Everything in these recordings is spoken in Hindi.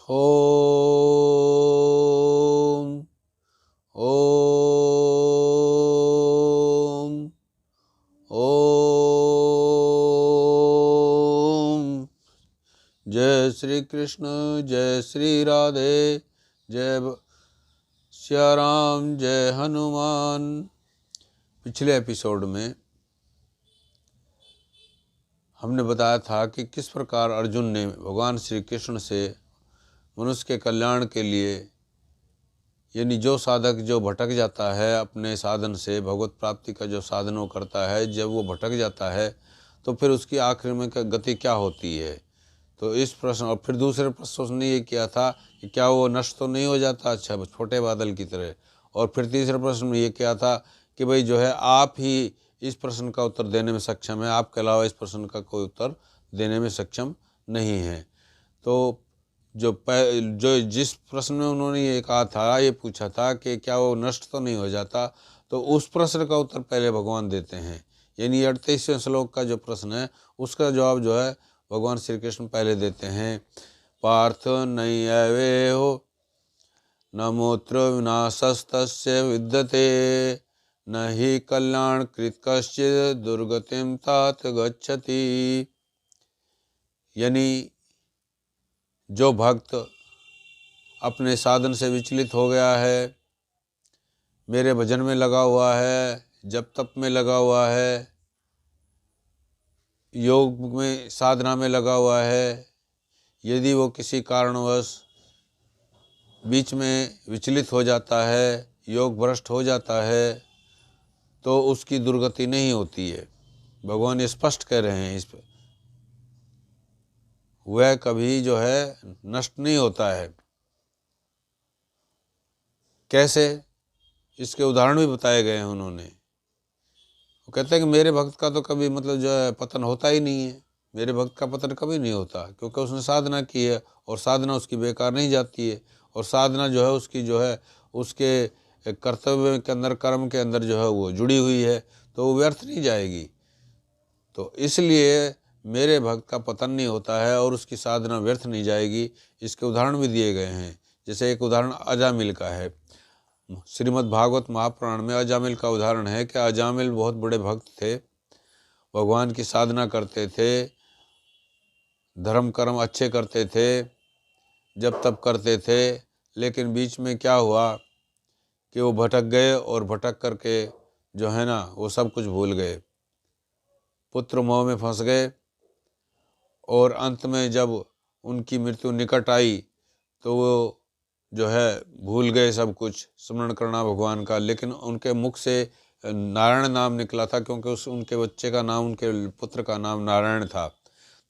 ओम ओम ओम। जय श्री कृष्ण, जय श्री राधे, श्या राम, जय हनुमान। पिछले एपिसोड में हमने बताया था कि किस प्रकार अर्जुन ने भगवान श्री कृष्ण से मनुष्य के कल्याण के लिए, यानी जो साधक जो भटक जाता है अपने साधन से, भगवत प्राप्ति का जो साधन वो करता है, जब वो भटक जाता है तो फिर उसकी आखिर में गति क्या होती है। तो इस प्रश्न, और फिर दूसरे प्रश्न उसने ये किया था कि क्या वो नष्ट तो नहीं हो जाता, अच्छा छोटे बादल की तरह। और फिर तीसरे प्रश्न में ये किया था कि भाई जो है आप ही इस प्रश्न का उत्तर देने में सक्षम है, आपके अलावा इस प्रश्न का कोई उत्तर देने में सक्षम नहीं है। तो जो जिस प्रश्न में उन्होंने ये कहा था, ये पूछा था कि क्या वो नष्ट तो नहीं हो जाता, तो उस प्रश्न का उत्तर पहले भगवान देते हैं। यानी 38वें श्लोक का जो प्रश्न है उसका जवाब जो है भगवान श्री कृष्ण पहले देते हैं। पार्थ नैवे हो न मूत्र विनाशस्तस्य विद्यते, न हि कल्याण कृत कश्चित् दुर्गतिम तात गच्छति। यानी जो भक्त अपने साधन से विचलित हो गया है, मेरे भजन में लगा हुआ है, जप तप में लगा हुआ है, योग में साधना में लगा हुआ है, यदि वो किसी कारणवश बीच में विचलित हो जाता है, योग भ्रष्ट हो जाता है, तो उसकी दुर्गति नहीं होती है। भगवान ये स्पष्ट कह रहे हैं इस पर, वह कभी जो है नष्ट नहीं होता है। कैसे, इसके उदाहरण भी बताए गए हैं उन्होंने। वो कहते हैं कि मेरे भक्त का तो कभी मतलब जो है पतन होता ही नहीं है, मेरे भक्त का पतन कभी नहीं होता, क्योंकि उसने साधना की है और साधना उसकी बेकार नहीं जाती है। और साधना जो है उसकी जो है उसके कर्तव्य के अंदर, कर्म के अंदर जो है वो जुड़ी हुई है, तो वो व्यर्थ नहीं जाएगी। तो इसलिए मेरे भक्त का पतन नहीं होता है और उसकी साधना व्यर्थ नहीं जाएगी। इसके उदाहरण भी दिए गए हैं। जैसे एक उदाहरण अजामिल का है। श्रीमद् भागवत महापुराण में अजामिल का उदाहरण है कि अजामिल बहुत बड़े भक्त थे, भगवान की साधना करते थे, धर्म कर्म अच्छे करते थे, जब तब करते थे, लेकिन बीच में क्या हुआ कि वो भटक गए और भटक करके जो है ना वो सब कुछ भूल गए, पुत्र मोह में फंस गए। और अंत में जब उनकी मृत्यु निकट आई तो वो जो है भूल गए सब कुछ, स्मरण करना भगवान का। लेकिन उनके मुख से नारायण नाम निकला था, क्योंकि उनके बच्चे का नाम, उनके पुत्र का नाम नारायण था,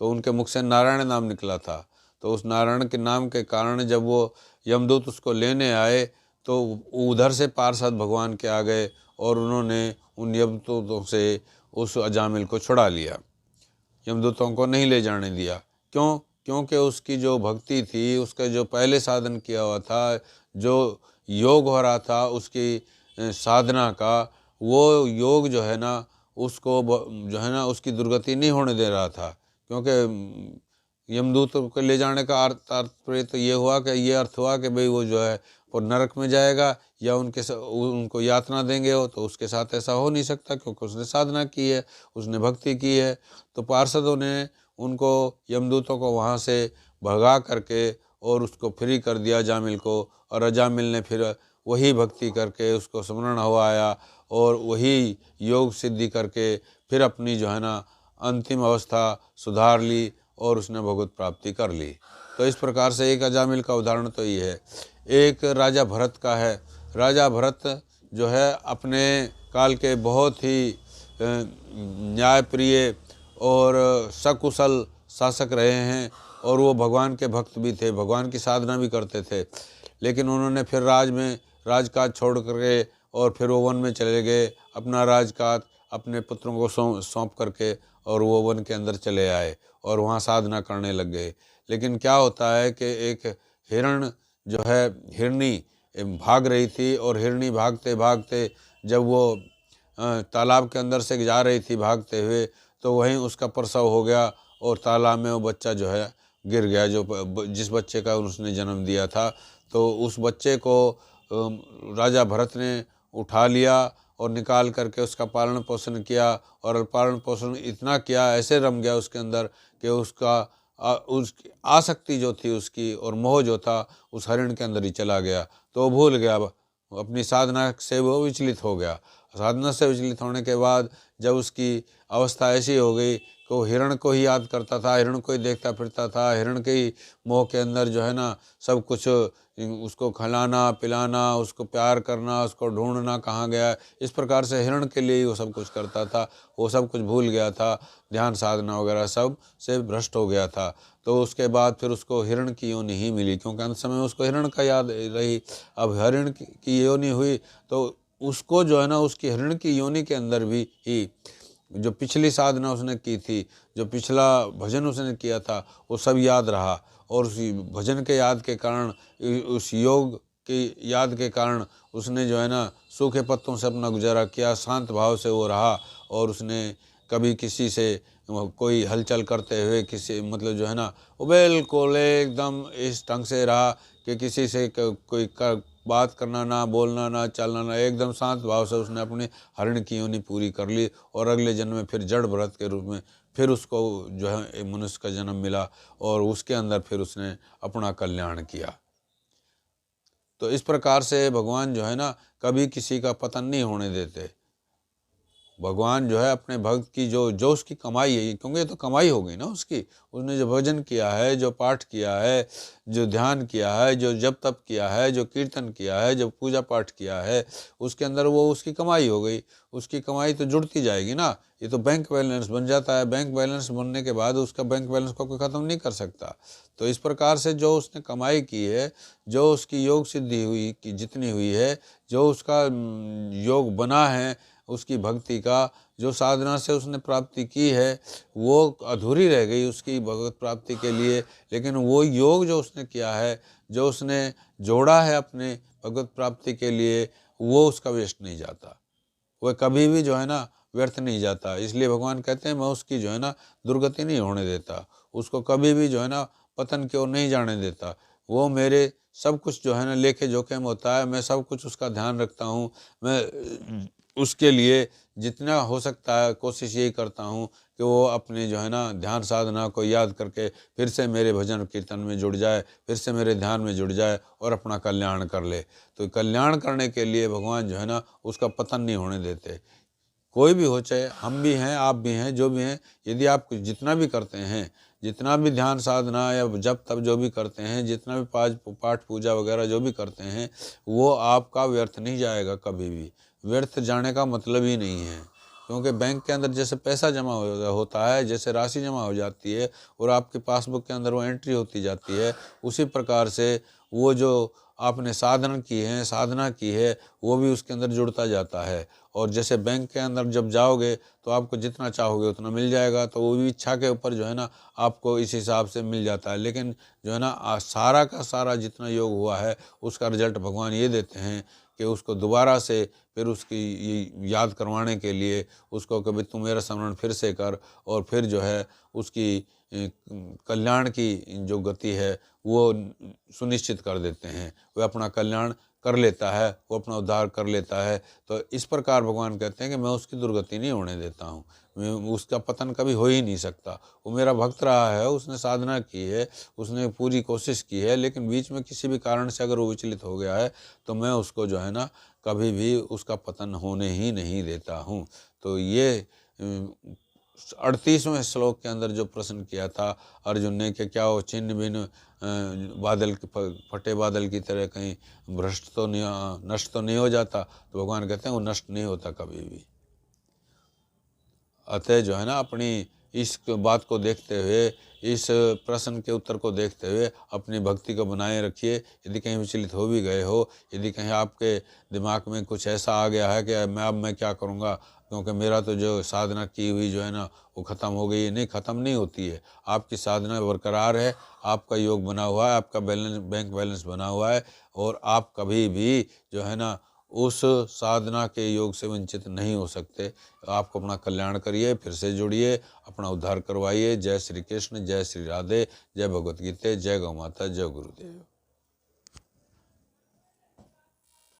तो उनके मुख से नारायण नाम निकला था। तो उस नारायण के नाम के कारण जब वो यमदूत उसको लेने आए तो उधर से पार्षद भगवान के आ गए और उन्होंने उन यमदूतों से उस अजामिल को छुड़ा लिया, यमदूतों को नहीं ले जाने दिया। क्यों? क्योंकि उसकी जो भक्ति थी, उसका जो पहले साधन किया हुआ था, जो योग हो रहा था उसकी साधना का, वो योग जो है ना उसको जो है ना उसकी दुर्गति नहीं होने दे रहा था। क्योंकि यमदूत को ले जाने का तात्पर्य तो ये हुआ कि ये अर्थ हुआ कि भाई वो जो है वो नरक में जाएगा या उनको यातना देंगे हो, तो उसके साथ ऐसा हो नहीं सकता, क्योंकि उसने साधना की है, उसने भक्ति की है। तो पार्षदों ने उनको, यमदूतों को वहाँ से भगा करके और उसको फ्री कर दिया अजामिल को। और अजामिल ने फिर वही भक्ति करके उसको स्मरण हो आया और वही योग सिद्धि करके फिर अपनी जो है ना अंतिम अवस्था सुधार ली और उसने भगवत प्राप्ति कर ली। तो इस प्रकार से एक अजामिल का उदाहरण तो ये है। एक राजा भरत का है। राजा भरत जो है अपने काल के बहुत ही न्यायप्रिय और सकुशल शासक रहे हैं, और वो भगवान के भक्त भी थे, भगवान की साधना भी करते थे। लेकिन उन्होंने फिर राजकाज छोड़ करके और फिर वो वन में चले गए, अपना राजकाज अपने पुत्रों को सौंप करके और वो वन के अंदर चले आए और वहाँ साधना करने लग गए। लेकिन क्या होता है कि एक हिरण जो है, हिरनी भाग रही थी, और हिरनी भागते भागते जब वो तालाब के अंदर से जा रही थी भागते हुए, तो वहीं उसका प्रसव हो गया और तालाब में वो बच्चा जो है गिर गया, जिस बच्चे का उसने जन्म दिया था। तो उस बच्चे को राजा भरत ने उठा लिया और निकाल करके उसका पालन पोषण किया, और पालन पोषण इतना किया, ऐसे रम गया उसके अंदर कि उसकी आसक्ति जो थी उसकी और मोह जो था उस हरिण के अंदर ही चला गया। तो वो भूल गया, अपनी साधना से वो विचलित हो गया। साधना से विचलित होने के बाद जब उसकी अवस्था ऐसी हो गई कि वो हिरण को ही याद करता था, हिरण को ही देखता फिरता था, हिरण के ही मोह के अंदर जो है ना सब कुछ, उसको खिलाना पिलाना, उसको प्यार करना, उसको ढूंढना कहाँ गया, इस प्रकार से हिरण के लिए ही वो सब कुछ करता था। वो सब कुछ भूल गया था, ध्यान साधना वगैरह सब से भ्रष्ट हो गया था। तो उसके बाद फिर उसको हिरण की योनि ही मिली, क्योंकि अंत समय उसको हिरण का याद रही। अब हिरण की योनि हुई तो उसको जो है ना उसकी हिरण की योनि के अंदर भी ही जो पिछली साधना उसने की थी, जो पिछला भजन उसने किया था, वो सब याद रहा। और उसी भजन के याद के कारण, उस योग की याद के कारण उसने जो है ना सूखे पत्तों से अपना गुजारा किया, शांत भाव से वो रहा। और उसने कभी किसी से कोई हलचल करते हुए किसी मतलब जो है ना वो बिल्कुल एकदम इस ढंग से रहा कि किसी से कोई बात करना ना, बोलना ना, चलना ना, एकदम शांत भाव से उसने अपनी हरिण की योनि पूरी कर ली। और अगले जन्म में फिर जड़ भरत के रूप में फिर उसको जो है एक मनुष्य का जन्म मिला, और उसके अंदर फिर उसने अपना कल्याण किया। तो इस प्रकार से भगवान जो है ना कभी किसी का पतन नहीं होने देते। भगवान जो है अपने भक्त की जो जो उसकी कमाई है, क्योंकि ये तो कमाई हो गई ना उसकी, उसने जो भजन किया है, जो पाठ किया है, जो ध्यान किया है, जो जप तप किया है, जो कीर्तन किया है, जो पूजा पाठ किया है, उसके अंदर वो उसकी कमाई हो गई। उसकी कमाई तो जुड़ती जाएगी ना, ये तो बैंक बैलेंस बन जाता है। बैंक बैलेंस बनने के बाद उसका बैंक बैलेंस को कोई ख़त्म नहीं कर सकता। तो इस प्रकार से जो उसने कमाई की है, जो उसकी योग सिद्धि हुई कि जितनी हुई है, जो उसका योग बना है, उसकी भक्ति का जो साधना से उसने प्राप्ति की है, वो अधूरी रह गई उसकी भगवत प्राप्ति के लिए। लेकिन वो योग जो उसने किया है, जो उसने जोड़ा है अपने भगवत प्राप्ति के लिए, वो उसका वेस्ट नहीं जाता, वह कभी भी जो है ना व्यर्थ नहीं जाता। इसलिए भगवान कहते हैं मैं उसकी जो है ना दुर्गति नहीं होने देता, उसको कभी भी जो है ना पतन की ओर नहीं जाने देता। वो मेरे सब कुछ जो है ना लेखे जोखे में होता है, मैं सब कुछ उसका ध्यान रखता हूँ। मैं उसके लिए जितना हो सकता है कोशिश यही करता हूँ कि वो अपने जो है ना ध्यान साधना को याद करके फिर से मेरे भजन कीर्तन में जुड़ जाए, फिर से मेरे ध्यान में जुड़ जाए और अपना कल्याण कर ले। तो कल्याण करने के लिए भगवान जो है ना उसका पतन नहीं होने देते। कोई भी हो, चाहे हम भी हैं, आप भी हैं, जो भी हैं, यदि आप जितना भी करते हैं, जितना भी ध्यान साधना या जप तप जो भी करते हैं, जितना भी पाठ पूजा वगैरह जो भी करते हैं, वो आपका व्यर्थ नहीं जाएगा कभी भी। व्यर्थ जाने का मतलब ही नहीं है, क्योंकि बैंक के अंदर जैसे पैसा जमा होता है, जैसे राशि जमा हो जाती है और आपके पासबुक के अंदर वो एंट्री होती जाती है, उसी प्रकार से वो जो आपने साधना की है वो भी उसके अंदर जुड़ता जाता है। और जैसे बैंक के अंदर जब जाओगे तो आपको जितना चाहोगे उतना मिल जाएगा, तो वो भी इच्छा के ऊपर जो है ना आपको इस हिसाब से मिल जाता है। लेकिन जो है ना सारा का सारा जितना योग हुआ है उसका रिजल्ट भगवान ये देते हैं कि उसको दोबारा से फिर उसकी ये याद करवाने के लिए उसको कभी तू मेरा स्मरण फिर से कर, और फिर जो है उसकी कल्याण की जो गति है वो सुनिश्चित कर देते हैं। वह अपना कल्याण कर लेता है, वो अपना उद्धार कर लेता है। तो इस प्रकार भगवान कहते हैं कि मैं उसकी दुर्गति नहीं होने देता हूँ, मैं उसका पतन कभी हो ही नहीं सकता। वो मेरा भक्त रहा है, उसने साधना की है, उसने पूरी कोशिश की है, लेकिन बीच में किसी भी कारण से अगर वो विचलित हो गया है तो मैं उसको जो है ना कभी भी उसका पतन होने ही नहीं देता हूँ। तो ये 38वें श्लोक के अंदर जो प्रश्न किया था अर्जुन ने कि क्या वो छिन्न भिन्न बादल फटे बादल की तरह कहीं भ्रष्ट तो नहीं, नष्ट तो नहीं हो जाता, तो भगवान कहते हैं वो नष्ट नहीं होता कभी भी। अतः जो है ना अपनी इस बात को देखते हुए, इस प्रश्न के उत्तर को देखते हुए अपनी भक्ति को बनाए रखिए। यदि कहीं विचलित हो भी गए हो, यदि कहीं आपके दिमाग में कुछ ऐसा आ गया है कि मैं क्या करूँगा, क्योंकि मेरा तो जो साधना की हुई जो है ना वो ख़त्म हो गई है, नहीं, ख़त्म नहीं होती है। आपकी साधना बरकरार है, आपका योग बना हुआ है, आपका बैंक बैलेंस बना हुआ है, और आप कभी भी जो है ना उस साधना के योग से वंचित नहीं हो सकते। आपको अपना कल्याण करिए, फिर से जुड़िए, अपना उद्धार करवाइए। जय श्री कृष्ण, जय श्री राधे, जय भगवत गीता, जय गौ माता, जय गुरुदेव।